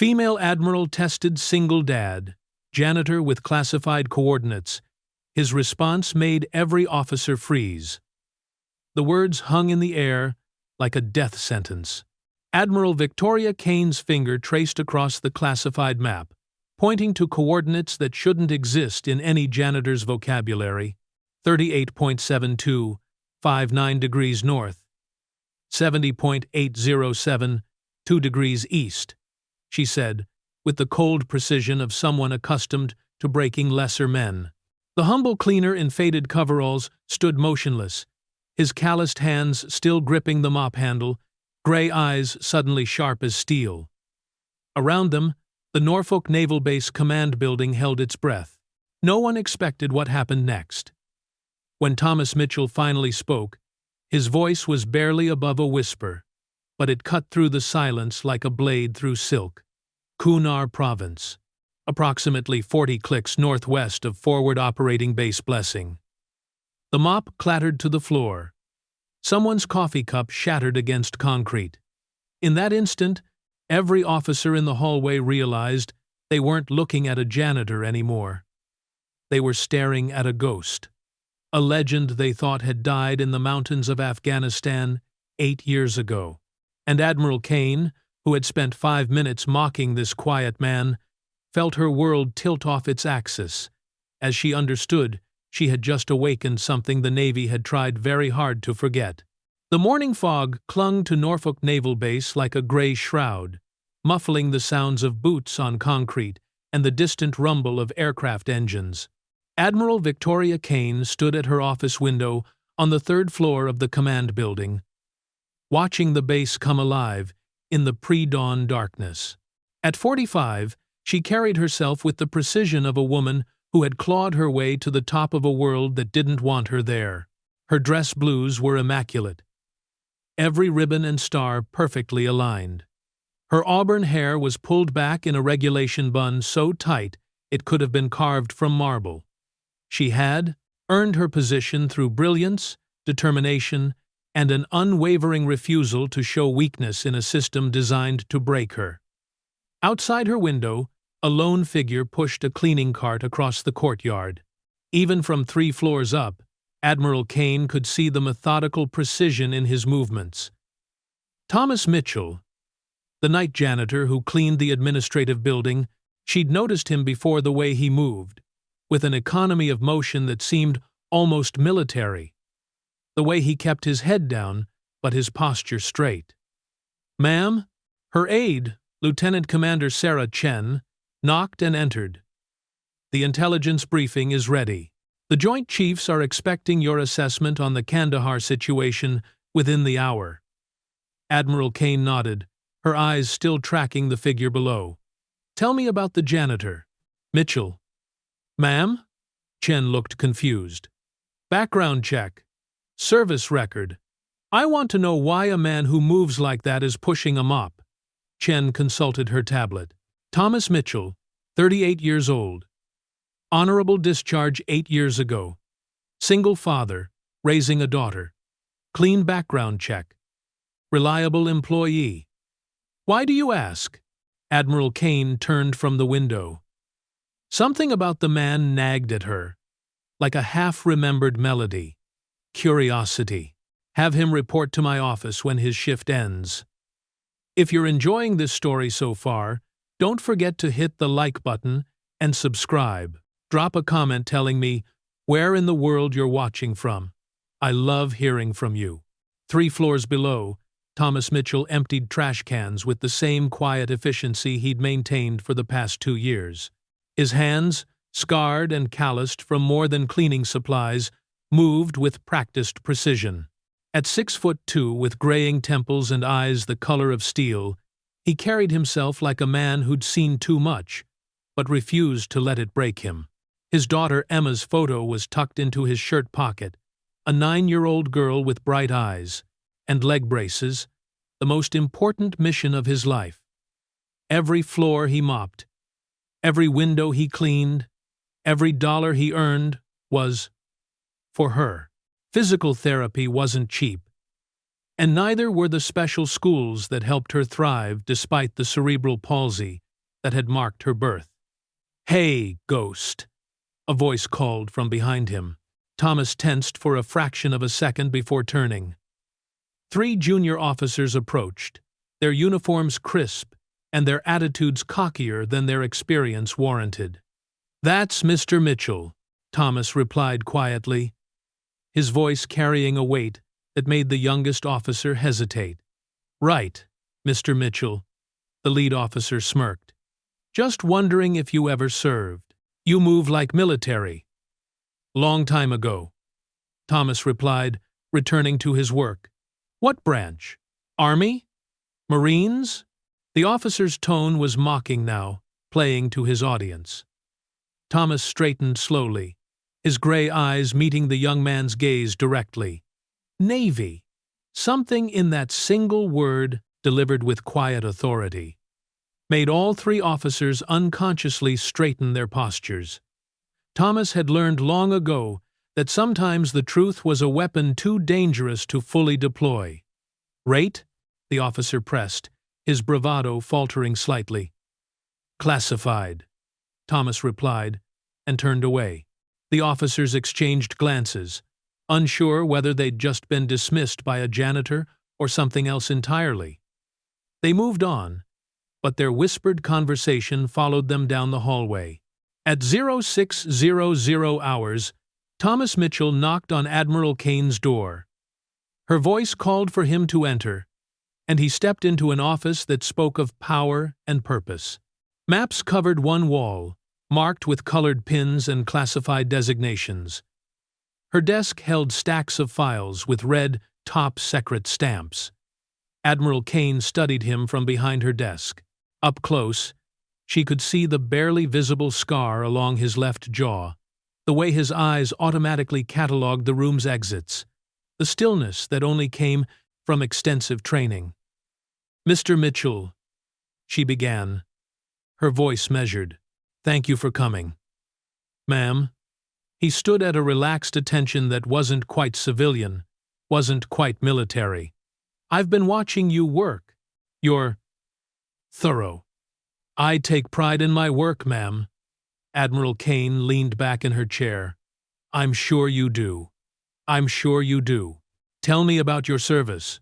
Female Admiral tested single dad, janitor with classified coordinates. His response made every officer freeze. The words hung in the air like a death sentence. Admiral Victoria Kane's finger traced across the classified map, pointing to coordinates that shouldn't exist in any janitor's vocabulary. 38.7259 degrees north, 70.807 2 degrees east, she said, with the cold precision of someone accustomed to breaking lesser men. The humble cleaner in faded coveralls stood motionless, his calloused hands still gripping the mop handle, gray eyes suddenly sharp as steel. Around them, the Norfolk Naval Base command building held its breath. No one expected what happened next. When Thomas Mitchell finally spoke, his voice was barely above a whisper, but it cut through the silence like a blade through silk. Kunar Province, approximately 40 clicks northwest of Forward Operating Base Blessing. The mop clattered to the floor. Someone's coffee cup shattered against concrete. In that instant, every officer in the hallway realized they weren't looking at a janitor anymore. They were staring at a ghost. A legend they thought had died in the mountains of Afghanistan 8 years ago. And Admiral Kane, who had spent 5 minutes mocking this quiet man, felt her world tilt off its axis. As she understood, she had just awakened something the Navy had tried very hard to forget. The morning fog clung to Norfolk Naval Base like a gray shroud, muffling the sounds of boots on concrete and the distant rumble of aircraft engines. Admiral Victoria Kane stood at her office window on the 3rd floor of the command building, watching the base come alive in the pre-dawn darkness. At 45, she carried herself with the precision of a woman who had clawed her way to the top of a world that didn't want her there. Her dress blues were immaculate, every ribbon and star perfectly aligned. Her auburn hair was pulled back in a regulation bun so tight it could have been carved from marble. She had earned her position through brilliance, determination, and an unwavering refusal to show weakness in a system designed to break her. Outside her window, a lone figure pushed a cleaning cart across the courtyard. Even from 3 floors up, Admiral Kane could see the methodical precision in his movements. Thomas Mitchell, the night janitor who cleaned the administrative building, she'd noticed him before the way he moved, with an economy of motion that seemed almost military. The way he kept his head down, but his posture straight. "Ma'am?" Her aide, Lieutenant Commander Sarah Chen, knocked and entered. "The intelligence briefing is ready. The Joint Chiefs are expecting your assessment on the Kandahar situation within the hour." Admiral Kane nodded, her eyes still tracking the figure below. "Tell me about the janitor." "Mitchell." "Ma'am?" Chen looked confused. "Background check. Service record. I want to know why a man who moves like that is pushing a mop." Chen consulted her tablet. "Thomas Mitchell, 38 years old. Honorable discharge 8 years ago. Single father, raising a daughter. Clean background check. Reliable employee." "Why do you ask?" Admiral Kane turned from the window. Something about the man nagged at her, like a half-remembered melody. Curiosity. "Have him report to my office when his shift ends." If you're enjoying this story so far, don't forget to hit the like button and subscribe. Drop a comment telling me where in the world you're watching from. I love hearing from you. 3 floors below, Thomas Mitchell emptied trash cans with the same quiet efficiency he'd maintained for the past 2 years. His hands, scarred and calloused from more than cleaning supplies, moved with practiced precision. At 6'2", with graying temples and eyes the color of steel, he carried himself like a man who'd seen too much, but refused to let it break him. His daughter Emma's photo was tucked into his shirt pocket, a 9-year-old girl with bright eyes and leg braces, the most important mission of his life. Every floor he mopped, every window he cleaned, every dollar he earned was for her. Physical therapy wasn't cheap, and neither were the special schools that helped her thrive despite the cerebral palsy that had marked her birth. "Hey, Ghost!" a voice called from behind him. Thomas tensed for a fraction of a second before turning. 3 junior officers approached, their uniforms crisp and their attitudes cockier than their experience warranted. "That's Mr. Mitchell," Thomas replied quietly, his voice carrying a weight that made the youngest officer hesitate. "Right, Mr. Mitchell," the lead officer smirked. "Just wondering if you ever served. You move like military." "Long time ago," Thomas replied, returning to his work. "What branch? Army? Marines?" The officer's tone was mocking now, playing to his audience. Thomas straightened slowly, his gray eyes meeting the young man's gaze directly. Navy. Something in that single word, delivered with quiet authority, made all 3 officers unconsciously straighten their postures. Thomas had learned long ago that sometimes the truth was a weapon too dangerous to fully deploy. "Rate?" the officer pressed, his bravado faltering slightly. "Classified," Thomas replied, and turned away. The officers exchanged glances, unsure whether they'd just been dismissed by a janitor or something else entirely. They moved on, but their whispered conversation followed them down the hallway. At 0600 hours, Thomas Mitchell knocked on Admiral Kane's door. Her voice called for him to enter, and he stepped into an office that spoke of power and purpose. Maps covered one wall, marked with colored pins and classified designations. Her desk held stacks of files with red, top-secret stamps. Admiral Kane studied him from behind her desk. Up close, she could see the barely visible scar along his left jaw, the way his eyes automatically catalogued the room's exits, the stillness that only came from extensive training. "Mr. Mitchell," she began, her voice measured. "Thank you for coming." "Ma'am." He stood at a relaxed attention that wasn't quite civilian, wasn't quite military. "I've been watching you work. You're thorough." "I take pride in my work, ma'am." Admiral Kane leaned back in her chair. "I'm sure you do. I'm sure you do. Tell me about your service."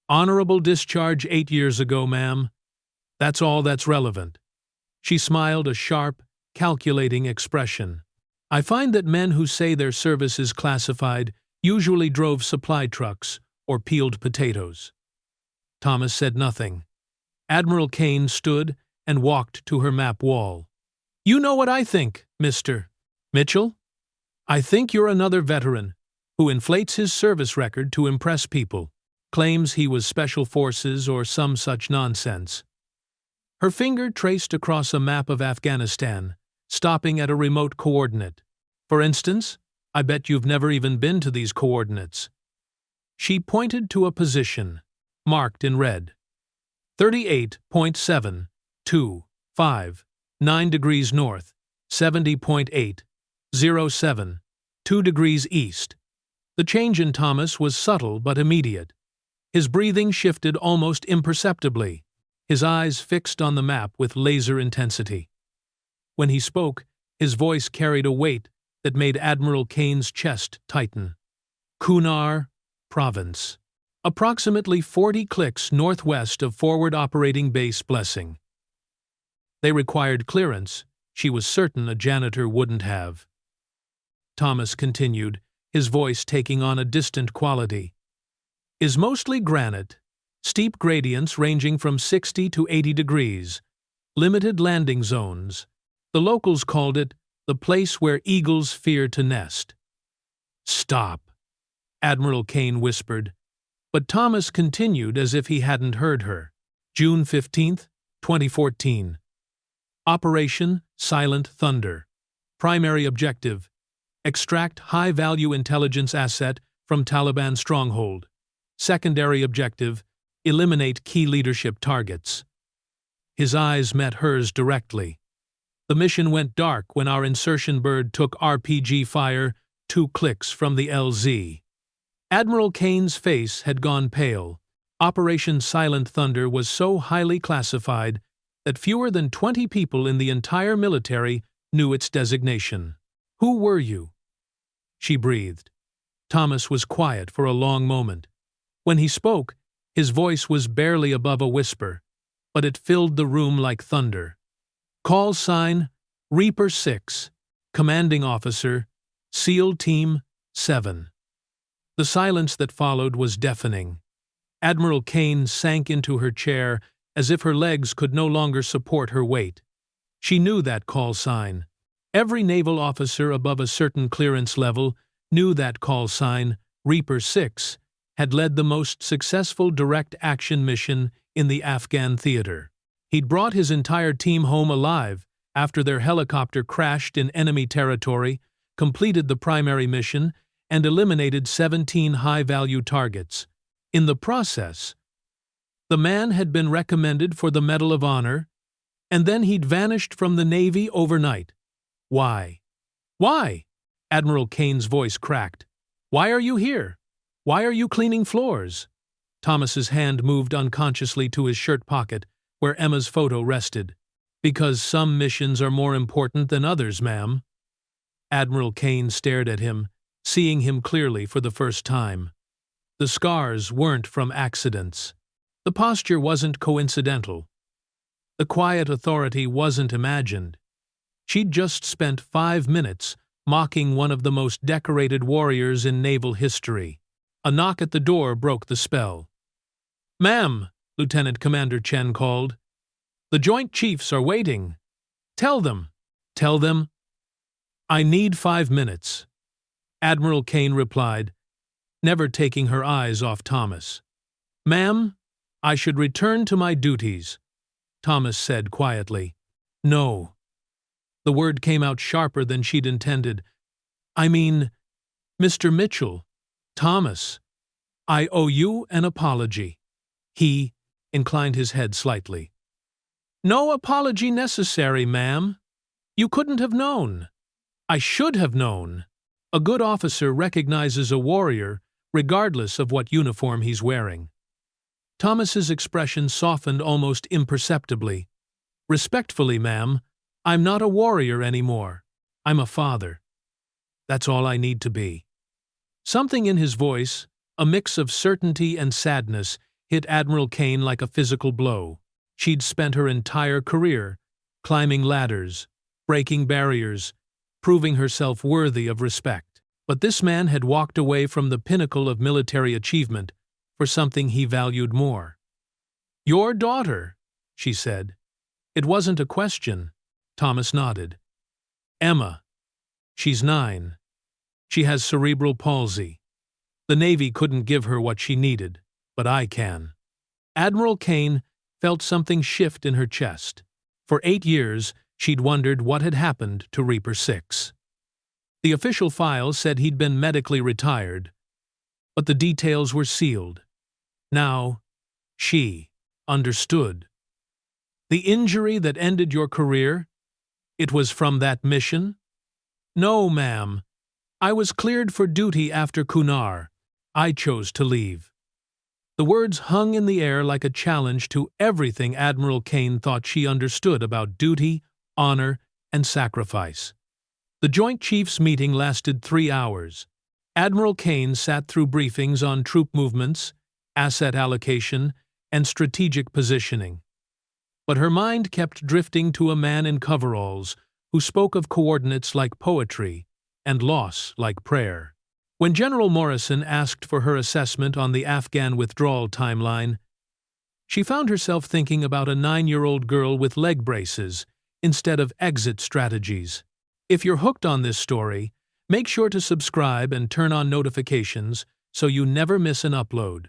"Honorable discharge 8 years ago, ma'am. That's all that's relevant." She smiled a sharp, calculating expression. "I find that men who say their service is classified usually drove supply trucks or peeled potatoes." Thomas said nothing. Admiral Kane stood and walked to her map wall. "You know what I think, Mr. Mitchell? I think you're another veteran who inflates his service record to impress people, claims he was Special Forces or some such nonsense." Her finger traced across a map of Afghanistan, stopping at a remote coordinate. "For instance, I bet you've never even been to these coordinates." She pointed to a position, marked in red. 38.725, 9 degrees north, 70.807, 2 degrees east. The change in Thomas was subtle but immediate. His breathing shifted almost imperceptibly, his eyes fixed on the map with laser intensity. When he spoke, his voice carried a weight that made Admiral Kane's chest tighten. "Kunar Province. Approximately 40 clicks northwest of Forward Operating Base Blessing." They required clearance she was certain a janitor wouldn't have. Thomas continued, his voice taking on a distant quality. "Is mostly granite, steep gradients ranging from 60 to 80 degrees, limited landing zones. The locals called it the place where eagles fear to nest." "Stop," Admiral Kane whispered, but Thomas continued as if he hadn't heard her. June 15, 2014. Operation Silent Thunder. Primary objective: extract high-value intelligence asset from Taliban stronghold. Secondary objective: eliminate key leadership targets. His eyes met hers directly. The mission went dark when our insertion bird took RPG fire 2 clicks from the LZ. Admiral Kane's face had gone pale. Operation Silent Thunder was so highly classified that fewer than 20 people in the entire military knew its designation. "Who were you?" she breathed. Thomas was quiet for a long moment. When he spoke, his voice was barely above a whisper, but it filled the room like thunder. "Call sign, Reaper 6, Commanding Officer, SEAL Team 7. The silence that followed was deafening. Admiral Kane sank into her chair as if her legs could no longer support her weight. She knew that call sign. Every naval officer above a certain clearance level knew that call sign, Reaper 6, had led the most successful direct action mission in the Afghan theater. He'd brought his entire team home alive after their helicopter crashed in enemy territory, completed the primary mission, and eliminated 17 high-value targets. In the process, the man had been recommended for the Medal of Honor, and then he'd vanished from the Navy overnight. Why? Why? Admiral Kane's voice cracked. Why are you here? Why are you cleaning floors? Thomas's hand moved unconsciously to his shirt pocket, where Emma's photo rested. Because some missions are more important than others, ma'am. Admiral Kane stared at him, seeing him clearly for the first time. The scars weren't from accidents. The posture wasn't coincidental. The quiet authority wasn't imagined. She'd just spent 5 minutes mocking one of the most decorated warriors in naval history. A knock at the door broke the spell. "Ma'am," Lieutenant Commander Chen called. "The Joint Chiefs are waiting. Tell them." "Tell them?" "I need 5 minutes." Admiral Kane replied, never taking her eyes off Thomas. "Ma'am, I should return to my duties," Thomas said quietly. "No." The word came out sharper than she'd intended. "I mean, Mr. Mitchell, Thomas, I owe you an apology." He inclined his head slightly. "No apology necessary, ma'am. You couldn't have known. I should have known. A good officer recognizes a warrior regardless of what uniform he's wearing." Thomas's expression softened almost imperceptibly. "Respectfully, ma'am, I'm not a warrior anymore. I'm a father. That's all I need to be." Something in his voice, a mix of certainty and sadness, hit Admiral Kane like a physical blow. She'd spent her entire career climbing ladders, breaking barriers, proving herself worthy of respect. But this man had walked away from the pinnacle of military achievement for something he valued more. "Your daughter," she said. It wasn't a question. Thomas nodded. "Emma. She's 9. She has cerebral palsy. The Navy couldn't give her what she needed, but I can." Admiral Kane felt something shift in her chest. For 8 years, she'd wondered what had happened to Reaper 6. The official file said he'd been medically retired, but the details were sealed. Now, she understood. "The injury that ended your career, it was from that mission?" "No, ma'am. I was cleared for duty after Kunar. I chose to leave." The words hung in the air like a challenge to everything Admiral Kane thought she understood about duty, honor, and sacrifice. The Joint Chiefs meeting lasted 3 hours. Admiral Kane sat through briefings on troop movements, asset allocation, and strategic positioning. But her mind kept drifting to a man in coveralls who spoke of coordinates like poetry and loss like prayer. When General Morrison asked for her assessment on the Afghan withdrawal timeline, she found herself thinking about a 9-year-old girl with leg braces instead of exit strategies. If you're hooked on this story, make sure to subscribe and turn on notifications so you never miss an upload.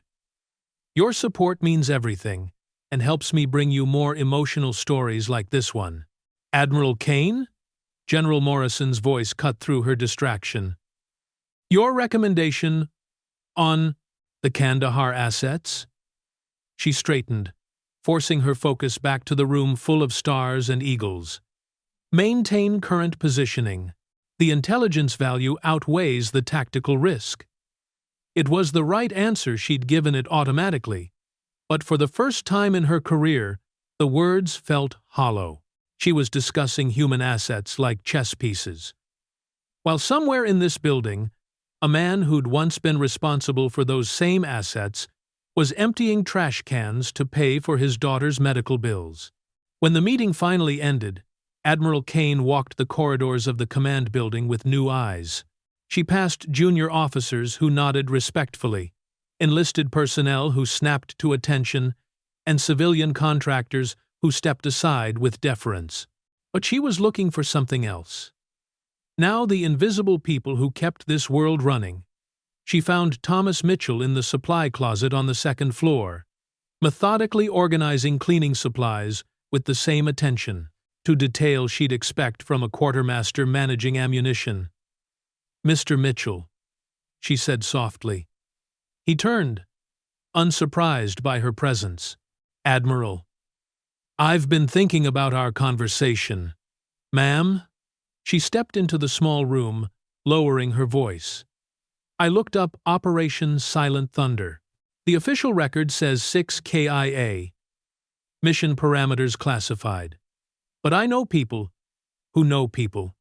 Your support means everything and helps me bring you more emotional stories like this one. "Admiral Kane?" General Morrison's voice cut through her distraction. "Your recommendation on the Kandahar assets?" She straightened, forcing her focus back to the room full of stars and eagles. "Maintain current positioning. The intelligence value outweighs the tactical risk." It was the right answer. She'd given it automatically, but for the first time in her career, The words felt hollow. She was discussing human assets like chess pieces. While somewhere in this building, a man who'd once been responsible for those same assets was emptying trash cans to pay for his daughter's medical bills. When the meeting finally ended, Admiral Kane walked the corridors of the command building with new eyes. She passed junior officers who nodded respectfully, enlisted personnel who snapped to attention, and civilian contractors who stepped aside with deference. But she was looking for something else. Now the invisible people who kept this world running. She found Thomas Mitchell in the supply closet on the second floor, methodically organizing cleaning supplies with the same attention to detail she'd expect from a quartermaster managing ammunition. "Mr. Mitchell," she said softly. He turned, unsurprised by her presence. "Admiral, I've been thinking about our conversation." "Ma'am?" She stepped into the small room, lowering her voice. "I looked up Operation Silent Thunder. The official record says 6 KIA. Mission parameters classified. But I know people who know people."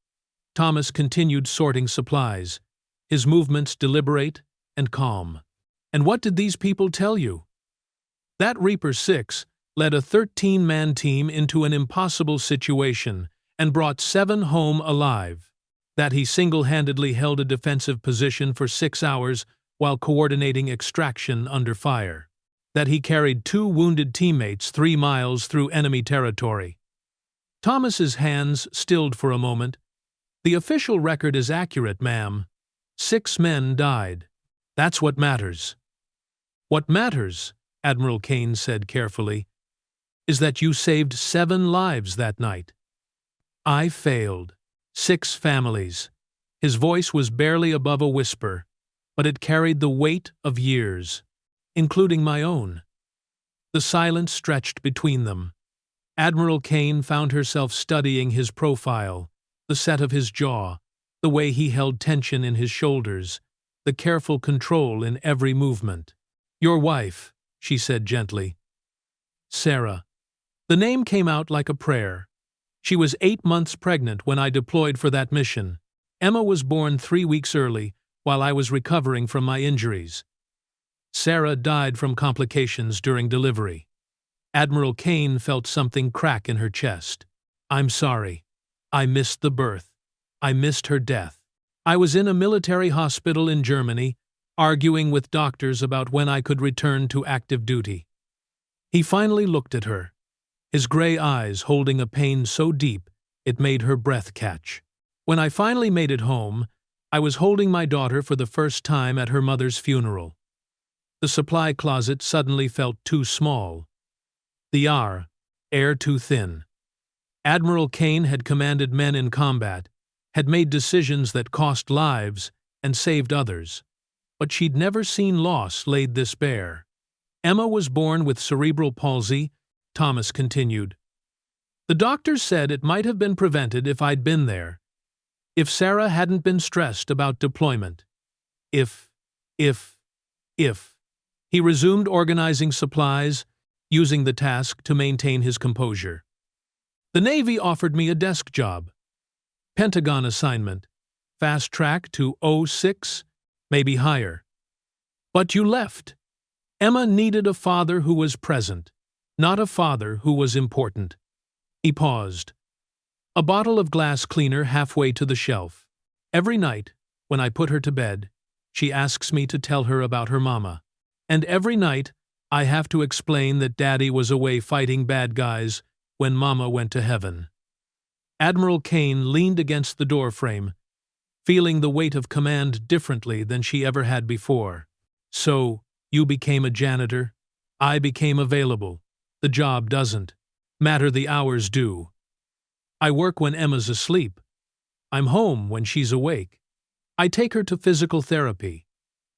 Thomas continued sorting supplies, his movements deliberate and calm. "And what did these people tell you?" "That Reaper 6 led a 13-man team into an impossible situation and brought 7 home alive. That he single-handedly held a defensive position for 6 hours while coordinating extraction under fire. That he carried 2 wounded teammates 3 miles through enemy territory." Thomas's hands stilled for a moment. "The official record is accurate, ma'am. 6 men died. That's what matters." "What matters," Admiral Kane said carefully, "is that you saved 7 lives that night." "I failed. 6 families." His voice was barely above a whisper, but it carried the weight of years, including my own. The silence stretched between them. Admiral Kane found herself studying his profile, the set of his jaw, the way he held tension in his shoulders, the careful control in every movement. "Your wife," she said gently. "Sarah." The name came out like a prayer. She was 8 months pregnant when I deployed for that mission. Emma was born 3 weeks early while I was recovering from my injuries. Sarah died from complications during delivery. Admiral Kane felt something crack in her chest. "I'm sorry. I missed the birth. I missed her death. I was in a military hospital in Germany, arguing with doctors about when I could return to active duty." He finally looked at her, his gray eyes holding a pain so deep it made her breath catch. "When I finally made it home, I was holding my daughter for the first time at her mother's funeral. The supply closet suddenly felt too small. The air too thin. Admiral Kane had commanded men in combat, had made decisions that cost lives and saved others, but she'd never seen loss laid this bare. Emma was born with cerebral palsy," Thomas continued. "The doctors said it might have been prevented if I'd been there. If Sarah hadn't been stressed about deployment. If. He resumed organizing supplies, using the task to maintain his composure. "The Navy offered me a desk job. Pentagon assignment. Fast track to 06, maybe higher. But you left. Emma needed a father who was present, not a father who was important." He paused. "A bottle of glass cleaner halfway to the shelf. Every night, when I put her to bed, she asks me to tell her about her mama. And every night, I have to explain that Daddy was away fighting bad guys when Mama went to heaven." Admiral Kane leaned against the doorframe, feeling the weight of command differently than she ever had before. "So, you became a janitor. I became available. The job doesn't matter, the hours do. I work when Emma's asleep. I'm home when she's awake. I take her to physical therapy,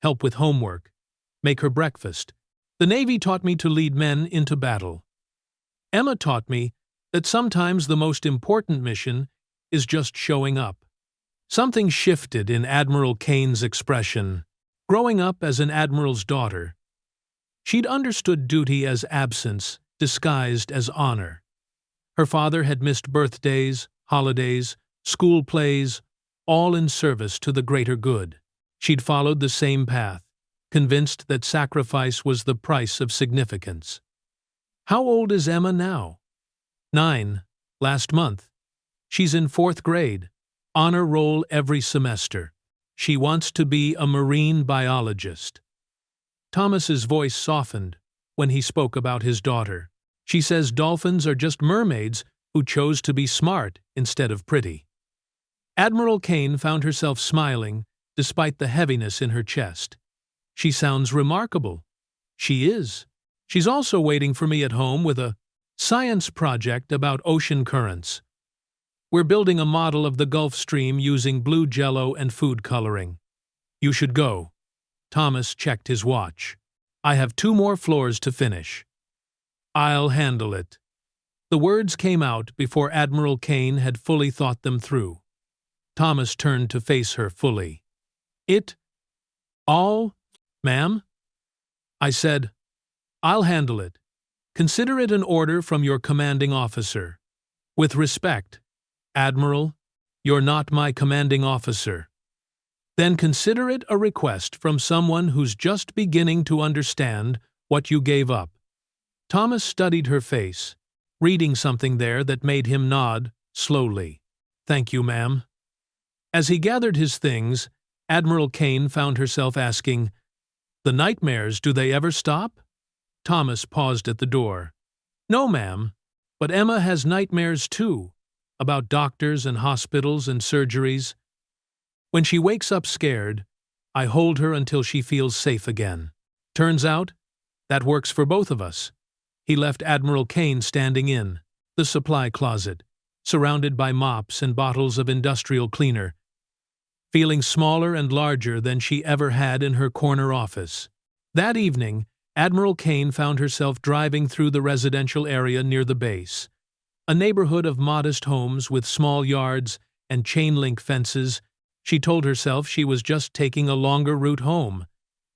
help with homework, make her breakfast. The Navy taught me to lead men into battle. Emma taught me that sometimes the most important mission is just showing up." Something shifted in Admiral Kane's expression. Growing up as an admiral's daughter, she'd understood duty as absence disguised as honor. Her father had missed birthdays, holidays, school plays, all in service to the greater good. She'd followed the same path, convinced that sacrifice was the price of significance. How old is Emma now? 9, last month. She's in 4th grade, honor roll every semester. She wants to be a marine biologist. Thomas's voice softened when he spoke about his daughter. She says dolphins are just mermaids who chose to be smart instead of pretty. Admiral Kane found herself smiling despite the heaviness in her chest. She sounds remarkable. She is. She's also waiting for me at home with a science project about ocean currents. We're building a model of the Gulf Stream using blue jello and food coloring. You should go. Thomas checked his watch. I have 2 more floors to finish. I'll handle it. The words came out before Admiral Kane had fully thought them through. Thomas turned to face her fully. All, ma'am? I said, I'll handle it. Consider it an order from your commanding officer. With respect, Admiral, you're not my commanding officer. Then consider it a request from someone who's just beginning to understand what you gave up. Thomas studied her face, reading something there that made him nod, slowly. Thank you, ma'am. As he gathered his things, Admiral Kane found herself asking, The nightmares, do they ever stop? Thomas paused at the door. No, ma'am, but Emma has nightmares too, about doctors and hospitals and surgeries. When she wakes up scared, I hold her until she feels safe again. Turns out, that works for both of us. He left Admiral Kane standing in the supply closet, surrounded by mops and bottles of industrial cleaner, feeling smaller and larger than she ever had in her corner office. That evening, Admiral Kane found herself driving through the residential area near the base, a neighborhood of modest homes with small yards and chain-link fences. She told herself she was just taking a longer route home,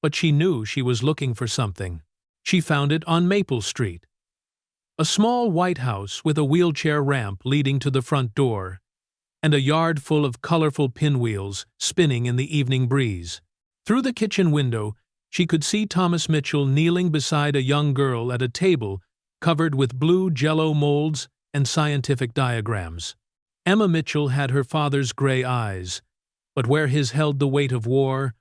but she knew she was looking for something. She found it on Maple Street. A small white house with a wheelchair ramp leading to the front door, and a yard full of colorful pinwheels spinning in the evening breeze. Through the kitchen window, she could see Thomas Mitchell kneeling beside a young girl at a table covered with blue jello molds and scientific diagrams. Emma Mitchell had her father's gray eyes, but where his held the weight of war,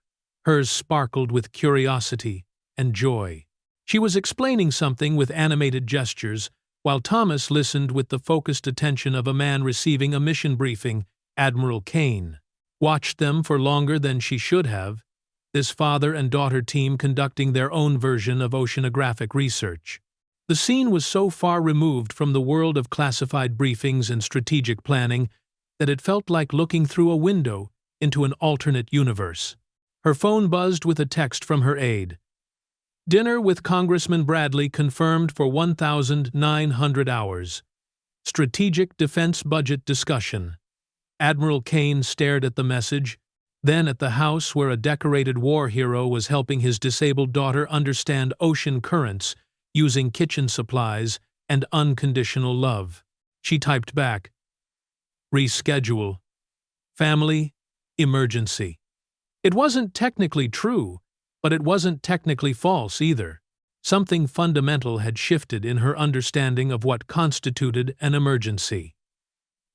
hers sparkled with curiosity and joy. She was explaining something with animated gestures, while Thomas listened with the focused attention of a man receiving a mission briefing. Admiral Kane watched them for longer than she should have, this father and daughter team conducting their own version of oceanographic research. The scene was so far removed from the world of classified briefings and strategic planning that it felt like looking through a window into an alternate universe. Her phone buzzed with a text from her aide. Dinner with Congressman Bradley confirmed for 1,900 hours. Strategic Defense Budget Discussion. Admiral Kane stared at the message, then at the house where a decorated war hero was helping his disabled daughter understand ocean currents using kitchen supplies and unconditional love. She typed back, Reschedule. Family. Emergency. It wasn't technically true, but it wasn't technically false either. Something fundamental had shifted in her understanding of what constituted an emergency.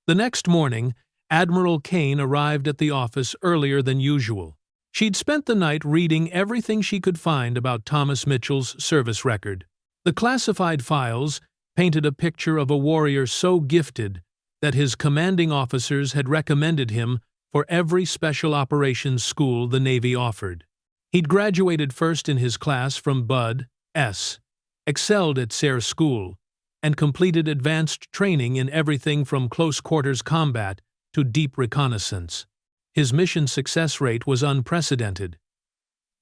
The next morning, Admiral Kane arrived at the office earlier than usual. She'd spent the night reading everything she could find about Thomas Mitchell's service record. The classified files painted a picture of a warrior so gifted that his commanding officers had recommended him for every special operations school the Navy offered. He'd graduated first in his class from Bud S., excelled at Sayre School, and completed advanced training in everything from close-quarters combat to deep reconnaissance. His mission success rate was unprecedented.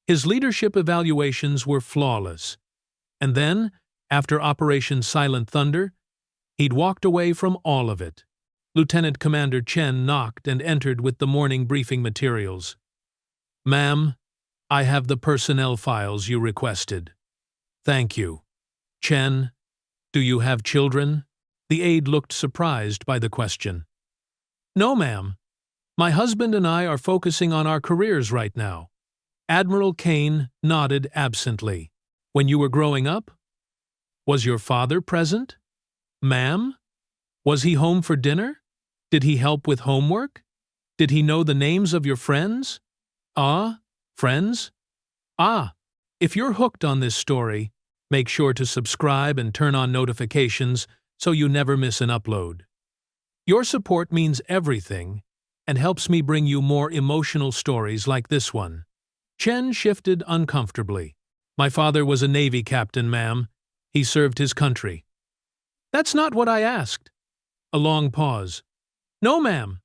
His leadership evaluations were flawless. And then, after Operation Silent Thunder, he'd walked away from all of it. Lieutenant Commander Chen knocked and entered with the morning briefing materials. Ma'am, I have the personnel files you requested. Thank you. Chen, Do you have children? The aide looked surprised by the question. No, ma'am. My husband and I are focusing on our careers right now. Admiral Kane nodded absently. When you were growing up? Was your father present? Ma'am? Was he home for dinner? Did he help with homework? Did he know the names of your friends? Ah, friends? Ah, if you're hooked on this story, make sure to subscribe and turn on notifications so you never miss an upload. Your support means everything and helps me bring you more emotional stories like this one. Chen shifted uncomfortably. My father was a Navy captain, ma'am. He served his country. That's not what I asked. A long pause. No, ma'am.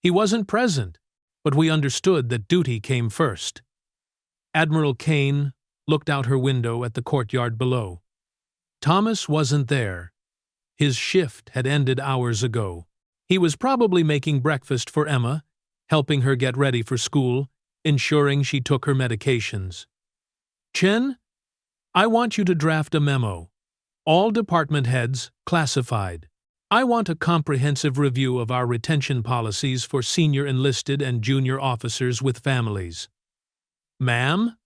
He wasn't present, but we understood that duty came first. Admiral Kane looked out her window at the courtyard below. Thomas wasn't there. His shift had ended hours ago. He was probably making breakfast for Emma, helping her get ready for school, ensuring she took her medications. Chen, I want you to draft a memo. All department heads, classified. I want a comprehensive review of our retention policies for senior enlisted and junior officers with families. Ma'am?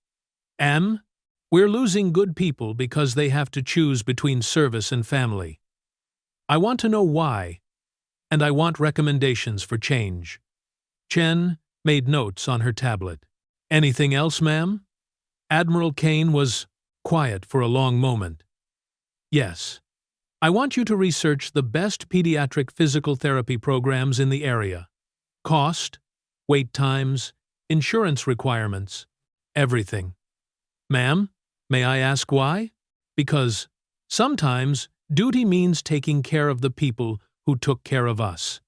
We're losing good people because they have to choose between service and family. I want to know why, and I want recommendations for change. Chen made notes on her tablet. Anything else, ma'am? Admiral Kane was quiet for a long moment. Yes. I want you to research the best pediatric physical therapy programs in the area. Cost, wait times, insurance requirements, everything. Ma'am, may I ask why? Because sometimes duty means taking care of the people who took care of us.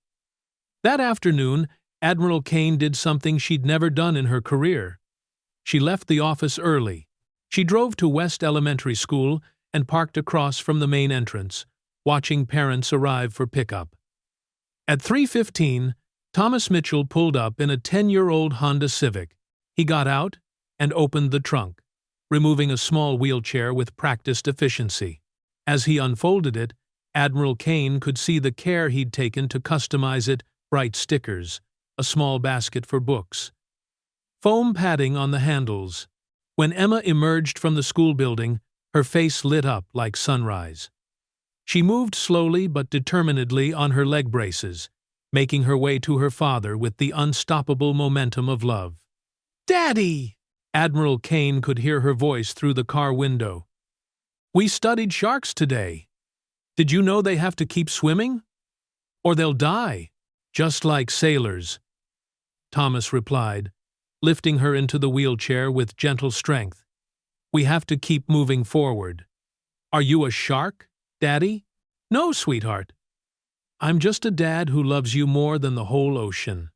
That afternoon, Admiral Kane did something she'd never done in her career. She left the office early. She drove to West Elementary School and parked across from the main entrance, watching parents arrive for pickup. At 3:15, Thomas Mitchell pulled up in a 10-year-old Honda Civic. He got out and opened the trunk, removing a small wheelchair with practiced efficiency. As he unfolded it, Admiral Kane could see the care he'd taken to customize it: bright stickers, a small basket for books, foam padding on the handles. When Emma emerged from the school building, her face lit up like sunrise. She moved slowly but determinedly on her leg braces, making her way to her father with the unstoppable momentum of love. "Daddy!" Admiral Kane could hear her voice through the car window. "We studied sharks today. Did you know they have to keep swimming? Or they'll die, just like sailors," Thomas replied, lifting her into the wheelchair with gentle strength. "We have to keep moving forward." "Are you a shark, Daddy?" "No, sweetheart. I'm just a dad who loves you more than the whole ocean."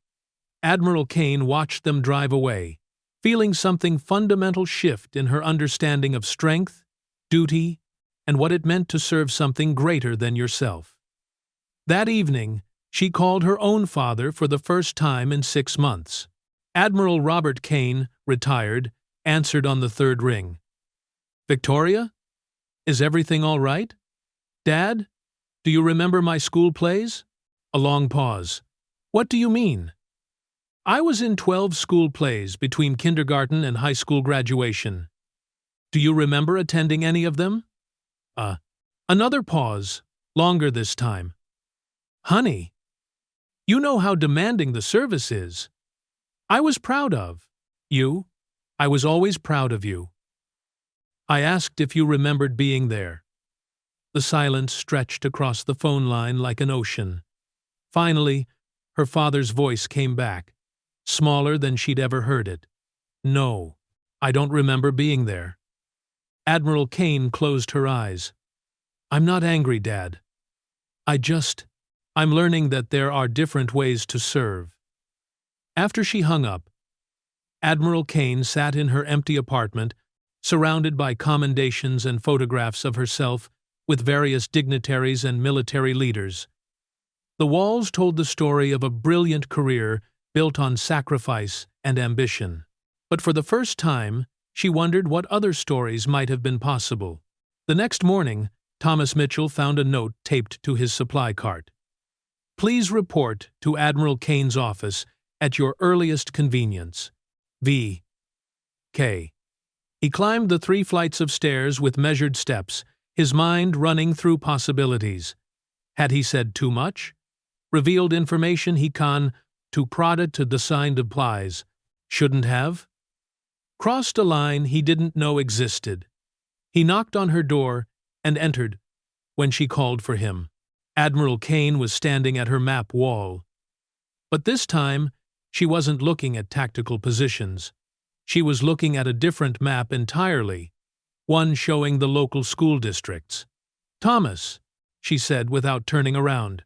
Admiral Kane watched them drive away, feeling something fundamental shift in her understanding of strength, duty, and what it meant to serve something greater than yourself. That evening, she called her own father for the first time in 6 months. Admiral Robert Kane, retired, answered on the third ring. "Victoria? Is everything all right? Dad? Do you remember my school plays?" A long pause. "What do you mean?" "I was in 12 school plays between kindergarten and high school graduation. Do you remember attending any of them?" Another pause, longer this time. "Honey, you know how demanding the service is. I was proud of you. I was always proud of you. I asked if you remembered being there." The silence stretched across the phone line like an ocean. Finally, her father's voice came back, smaller than she'd ever heard it. "No, I don't remember being there." Admiral Kane closed her eyes. "I'm not angry, Dad. I'm learning that there are different ways to serve." After she hung up, Admiral Kane sat in her empty apartment, surrounded by commendations and photographs of herself with various dignitaries and military leaders. The walls told the story of a brilliant career built on sacrifice and ambition. But for the first time, she wondered what other stories might have been possible. The next morning, Thomas Mitchell found a note taped to his supply cart. Please report to Admiral Kane's office at your earliest convenience. V. K. He climbed the 3 flights of stairs with measured steps, his mind running through possibilities. Had he said too much? Revealed information he to prodded to the signed applies. Shouldn't have? Crossed a line he didn't know existed. He knocked on her door and entered when she called for him. Admiral Kane was standing at her map wall. But this time, she wasn't looking at tactical positions. She was looking at a different map entirely, one showing the local school districts. "Thomas," she said without turning around.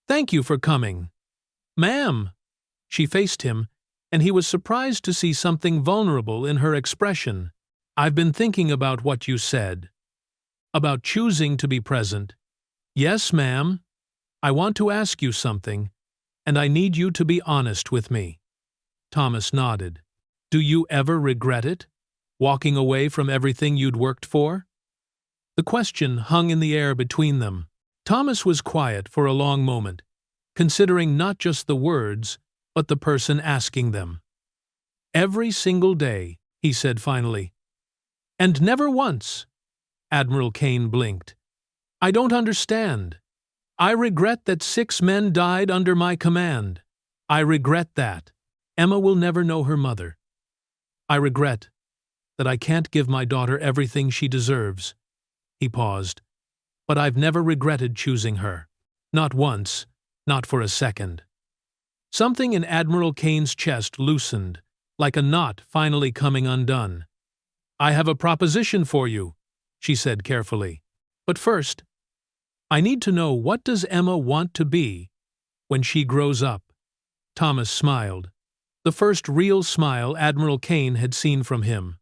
"Thank you for coming." "Ma'am." She faced him, and he was surprised to see something vulnerable in her expression. "I've been thinking about what you said. About choosing to be present." "Yes, ma'am. I want to ask you something, and I need you to be honest with me." Thomas nodded. "Do you ever regret it? Walking away from everything you'd worked for?" The question hung in the air between them. Thomas was quiet for a long moment, considering not just the words, but the person asking them. "Every single day," he said finally. "And never once." Admiral Kane blinked. "I don't understand. I regret that 6 men died under my command. I regret that. Emma will never know her mother. I regret that I can't give my daughter everything she deserves." He paused. "But I've never regretted choosing her. Not once, not for a second." Something in Admiral Kane's chest loosened, like a knot finally coming undone. "I have a proposition for you," she said carefully. "But first, I need to know, what does Emma want to be when she grows up?" Thomas smiled. The first real smile Admiral Kane had seen from him.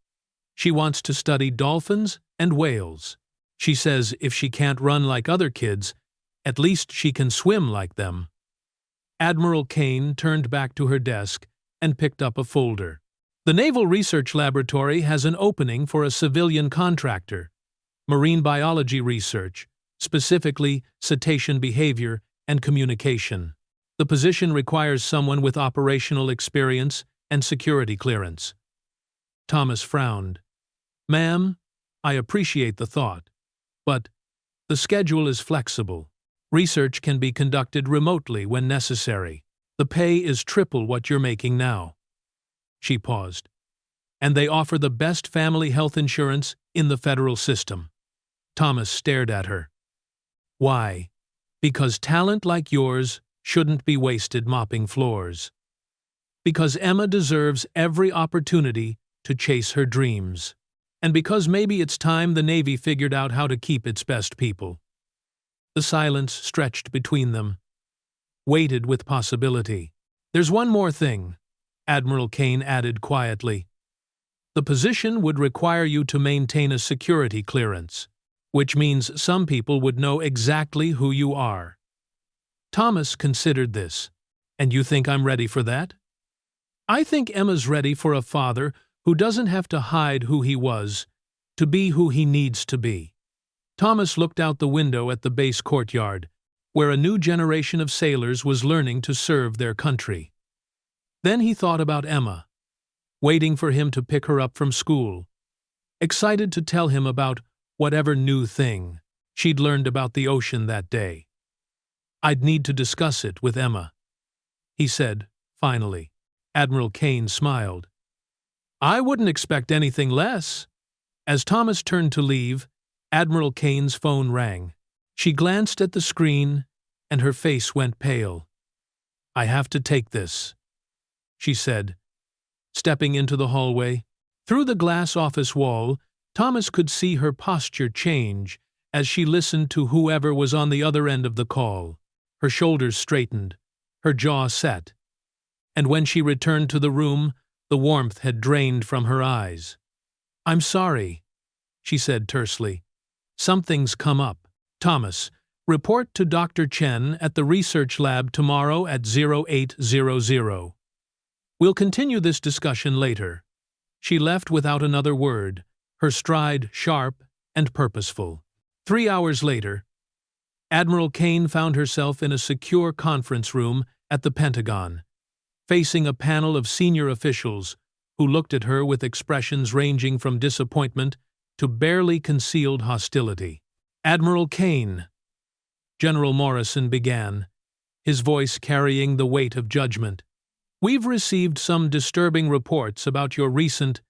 "She wants to study dolphins and whales. She says if she can't run like other kids, at least she can swim like them." Admiral Kane turned back to her desk and picked up a folder. "The Naval Research Laboratory has an opening for a civilian contractor. Marine biology research, specifically cetacean behavior and communication. The position requires someone with operational experience and security clearance." Thomas frowned. "Ma'am, I appreciate the thought, but the schedule is flexible. Research can be conducted remotely when necessary. The pay is triple what you're making now." She paused. "And they offer the best family health insurance in the federal system." Thomas stared at her. "Why?" "Because talent like yours shouldn't be wasted mopping floors. Because Emma deserves every opportunity to chase her dreams. And because maybe it's time the Navy figured out how to keep its best people." The silence stretched between them, weighted with possibility. "There's one more thing," Admiral Kane added quietly. "The position would require you to maintain a security clearance, which means some people would know exactly who you are." Thomas considered this. "And you think I'm ready for that?" "I think Emma's ready for a father who doesn't have to hide who he was, to be who he needs to be." Thomas looked out the window at the base courtyard, where a new generation of sailors was learning to serve their country. Then he thought about Emma, waiting for him to pick her up from school, excited to tell him about whatever new thing she'd learned about the ocean that day. "I'd need to discuss it with Emma," he said, finally. Admiral Kane smiled. "I wouldn't expect anything less." As Thomas turned to leave, Admiral Kane's phone rang. She glanced at the screen, and her face went pale. "I have to take this," she said, stepping into the hallway. Through the glass office wall, Thomas could see her posture change as she listened to whoever was on the other end of the call. Her shoulders straightened, her jaw set, and when she returned to the room, the warmth had drained from her eyes. "I'm sorry," she said tersely. "Something's come up. Thomas, report to Dr. Chen at the research lab tomorrow at 0800. We'll continue this discussion later." She left without another word, her stride sharp and purposeful. 3 hours later, Admiral Kane found herself in a secure conference room at the Pentagon, facing a panel of senior officials who looked at her with expressions ranging from disappointment to barely concealed hostility. "Admiral Kane," General Morrison began, his voice carrying the weight of judgment, "we've received some disturbing reports about your recent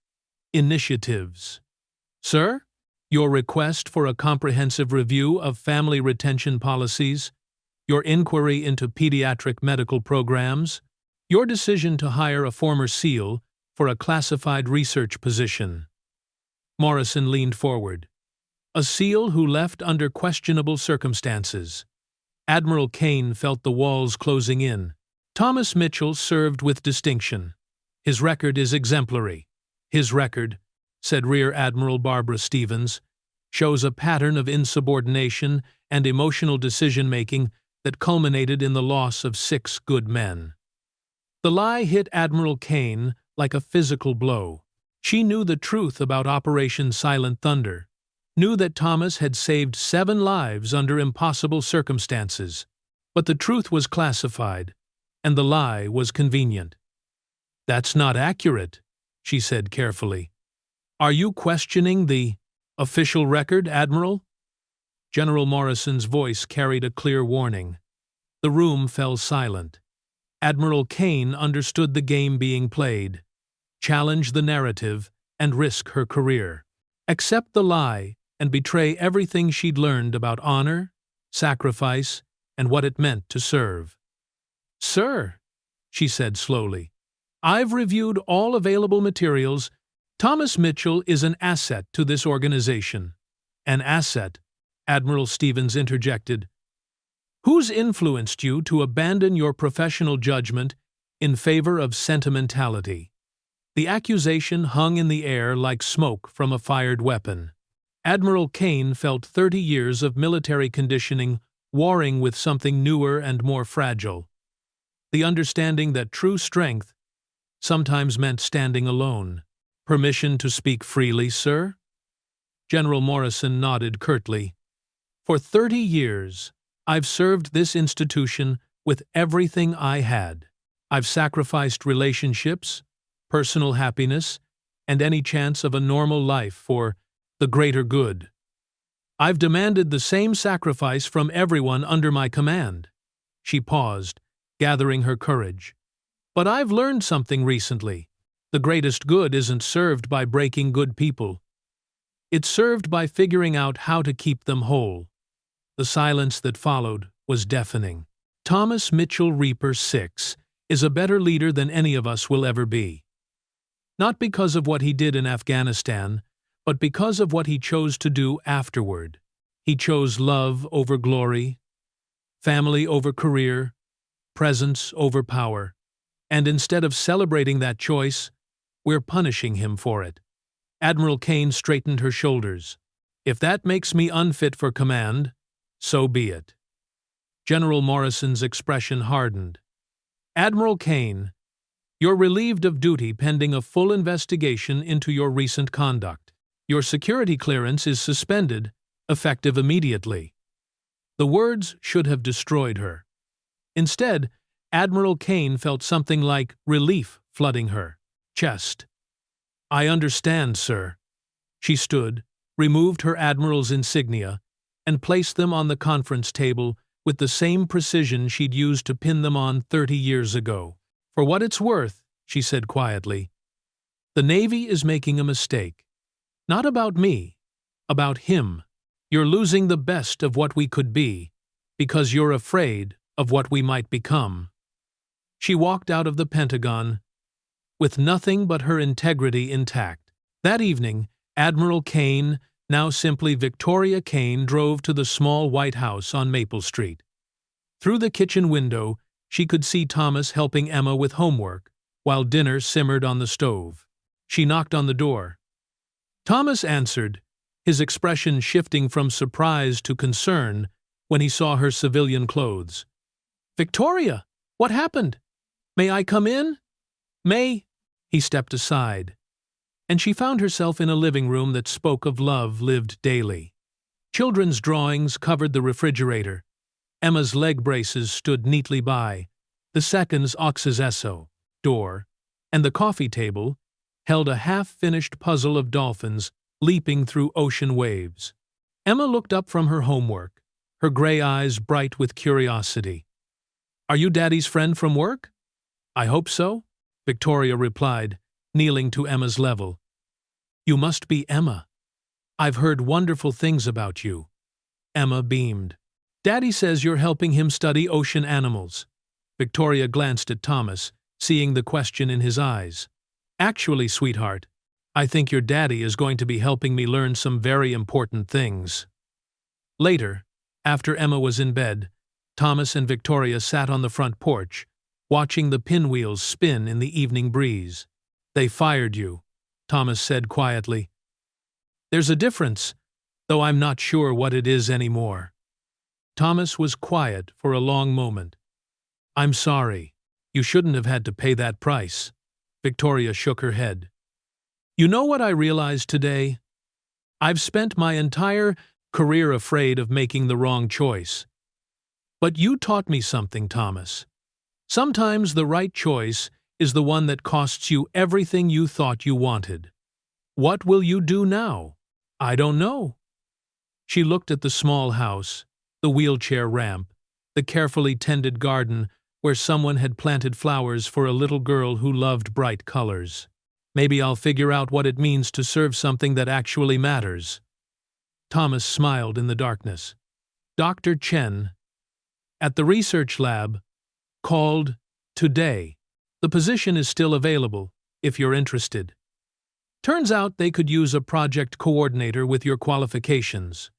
initiatives. Sir, your request for a comprehensive review of family retention policies, your inquiry into pediatric medical programs, your decision to hire a former SEAL for a classified research position." Morrison leaned forward. "A SEAL who left under questionable circumstances." Admiral Kane felt the walls closing in. "Thomas Mitchell served with distinction. His record is exemplary. His record," said Rear Admiral Barbara Stevens, "shows a pattern of insubordination and emotional decision-making that culminated in the loss of 6 good men." The lie hit Admiral Kane like a physical blow. She knew the truth about Operation Silent Thunder, knew that Thomas had saved 7 lives under impossible circumstances, but the truth was classified, and the lie was convenient. "That's not accurate," she said carefully. "Are you questioning the official record, Admiral?" General Morrison's voice carried a clear warning. The room fell silent. Admiral Kane understood the game being played. Challenge the narrative and risk her career. Accept the lie and betray everything she'd learned about honor, sacrifice, and what it meant to serve. "Sir," she said slowly, "I've reviewed all available materials. Thomas Mitchell is an asset to this organization." "An asset," Admiral Stevens interjected. "Who's influenced you to abandon your professional judgment in favor of sentimentality?" The accusation hung in the air like smoke from a fired weapon. Admiral Kane felt 30 years of military conditioning warring with something newer and more fragile. The understanding that true strength sometimes meant standing alone. "Permission to speak freely, sir?" General Morrison nodded curtly. "For 30 years, I've served this institution with everything I had. I've sacrificed relationships, personal happiness, and any chance of a normal life for the greater good. I've demanded the same sacrifice from everyone under my command." She paused, gathering her courage. "But I've learned something recently. The greatest good isn't served by breaking good people. It's served by figuring out how to keep them whole." The silence that followed was deafening. "Thomas Mitchell Reaper 6 is a better leader than any of us will ever be. Not because of what he did in Afghanistan, but because of what he chose to do afterward. He chose love over glory, family over career, presence over power. And instead of celebrating that choice, we're punishing him for it." Admiral Kane straightened her shoulders. "If that makes me unfit for command, so be it." General Morrison's expression hardened. "Admiral Kane, you're relieved of duty pending a full investigation into your recent conduct. Your security clearance is suspended, effective immediately." The words should have destroyed her. Instead, Admiral Kane felt something like relief flooding her chest. "I understand, sir." She stood, removed her admiral's insignia, and placed them on the conference table with the same precision she'd used to pin them on 30 years ago. "For what it's worth," she said quietly, "the Navy is making a mistake. Not about me, about him. You're losing the best of what we could be, because you're afraid of what we might become." She walked out of the Pentagon with nothing but her integrity intact. That evening, Admiral Kane, now simply Victoria Kane, drove to the small White House on Maple Street. Through the kitchen window, she could see Thomas helping Emma with homework, while dinner simmered on the stove. She knocked on the door. Thomas answered, his expression shifting from surprise to concern when he saw her civilian clothes. "Victoria, what happened? May I come in?" "May—" He stepped aside, and she found herself in a living room that spoke of love lived daily. Children's drawings covered the refrigerator. Emma's leg braces stood neatly by. The second's accesso door, and the coffee table held a half-finished puzzle of dolphins leaping through ocean waves. Emma looked up from her homework, her gray eyes bright with curiosity. "Are you Daddy's friend from work?" "I hope so," Victoria replied, kneeling to Emma's level. "You must be Emma. I've heard wonderful things about you." Emma beamed. "Daddy says you're helping him study ocean animals." Victoria glanced at Thomas, seeing the question in his eyes. "Actually, sweetheart, I think your daddy is going to be helping me learn some very important things." Later, after Emma was in bed, Thomas and Victoria sat on the front porch, watching the pinwheels spin in the evening breeze. "They fired you," Thomas said quietly. "There's a difference, though I'm not sure what it is anymore." Thomas was quiet for a long moment. "I'm sorry. You shouldn't have had to pay that price." Victoria shook her head. "You know what I realized today? I've spent my entire career afraid of making the wrong choice. But you taught me something, Thomas. Sometimes the right choice is the one that costs you everything you thought you wanted. What will you do now?" "I don't know." She looked at the small house, the wheelchair ramp, the carefully tended garden where someone had planted flowers for a little girl who loved bright colors. "Maybe I'll figure out what it means to serve something that actually matters." Thomas smiled in the darkness. "Dr. Chen, at the research lab, called today. The position is still available, if you're interested. Turns out they could use a project coordinator with your qualifications.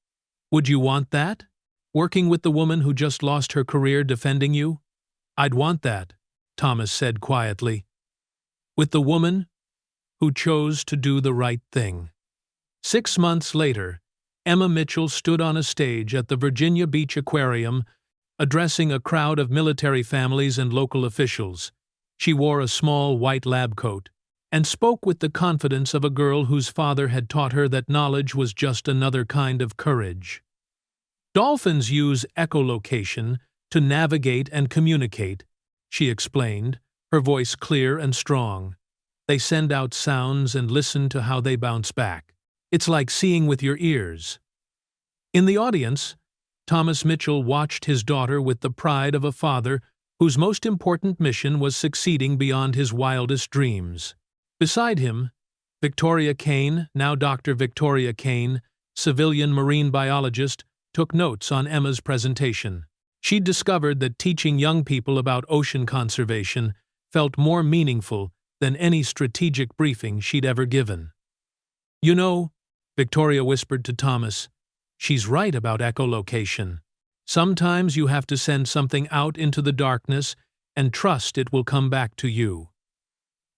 Would you want that? Working with the woman who just lost her career defending you?" "I'd want that," Thomas said quietly. "With the woman who chose to do the right thing." 6 months later, Emma Mitchell stood on a stage at the Virginia Beach Aquarium, addressing a crowd of military families and local officials. She wore a small white lab coat and spoke with the confidence of a girl whose father had taught her that knowledge was just another kind of courage. "Dolphins use echolocation to navigate and communicate," she explained, her voice clear and strong. "They send out sounds and listen to how they bounce back. It's like seeing with your ears." In the audience, Thomas Mitchell watched his daughter with the pride of a father whose most important mission was succeeding beyond his wildest dreams. Beside him, Victoria Kane, now Dr. Victoria Kane, civilian marine biologist, took notes on Emma's presentation. She'd discovered that teaching young people about ocean conservation felt more meaningful than any strategic briefing she'd ever given. "You know," Victoria whispered to Thomas, "she's right about echolocation. Sometimes you have to send something out into the darkness and trust it will come back to you."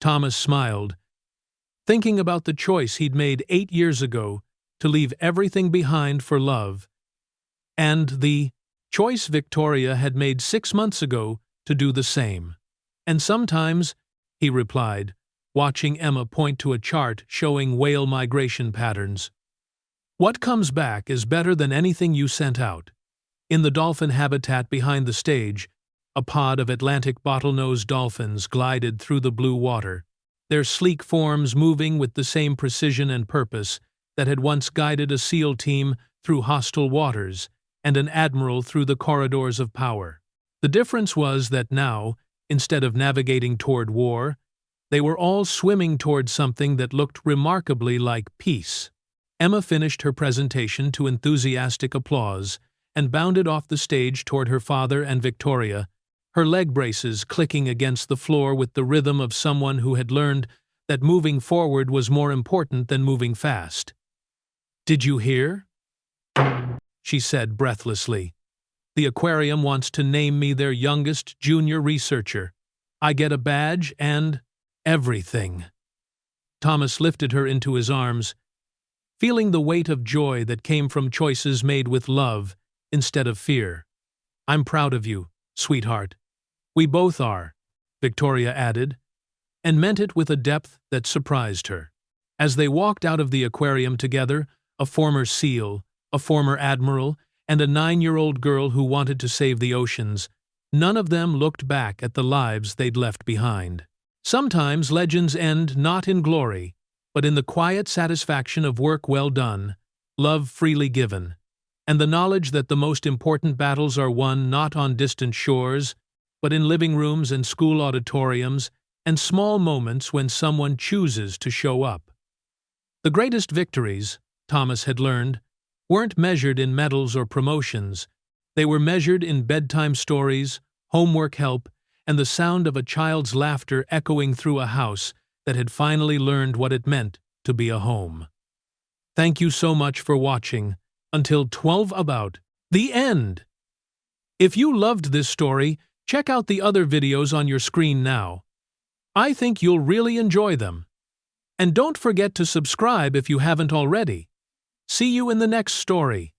Thomas smiled, thinking about the choice he'd made 8 years ago to leave everything behind for love, and the choice Victoria had made 6 months ago to do the same. "And sometimes," he replied, watching Emma point to a chart showing whale migration patterns, "what comes back is better than anything you sent out." In the dolphin habitat behind the stage, a pod of Atlantic bottlenose dolphins glided through the blue water, their sleek forms moving with the same precision and purpose that had once guided a SEAL team through hostile waters and an admiral through the corridors of power. The difference was that now, instead of navigating toward war, they were all swimming toward something that looked remarkably like peace. Emma finished her presentation to enthusiastic applause and bounded off the stage toward her father and Victoria, her leg braces clicking against the floor with the rhythm of someone who had learned that moving forward was more important than moving fast. "Did you hear?" she said breathlessly. "The aquarium wants to name me their youngest junior researcher. I get a badge and everything." Thomas lifted her into his arms, feeling the weight of joy that came from choices made with love instead of fear. "I'm proud of you, sweetheart." "We both are," Victoria added, and meant it with a depth that surprised her. As they walked out of the aquarium together, a former SEAL, a former admiral, and a 9-year-old girl who wanted to save the oceans. None of them looked back at the lives they'd left behind. Sometimes legends end not in glory, but in the quiet satisfaction of work well done, love freely given, and the knowledge that the most important battles are won not on distant shores, but in living rooms and school auditoriums, and small moments when someone chooses to show up. The greatest victories, Thomas had learned, weren't measured in medals or promotions. They were measured in bedtime stories, homework help, and the sound of a child's laughter echoing through a house that had finally learned what it meant to be a home. Thank you so much for watching. Until 12 about the end. If you loved this story, check out the other videos on your screen now. I think you'll really enjoy them. And don't forget to subscribe if you haven't already. See you in the next story.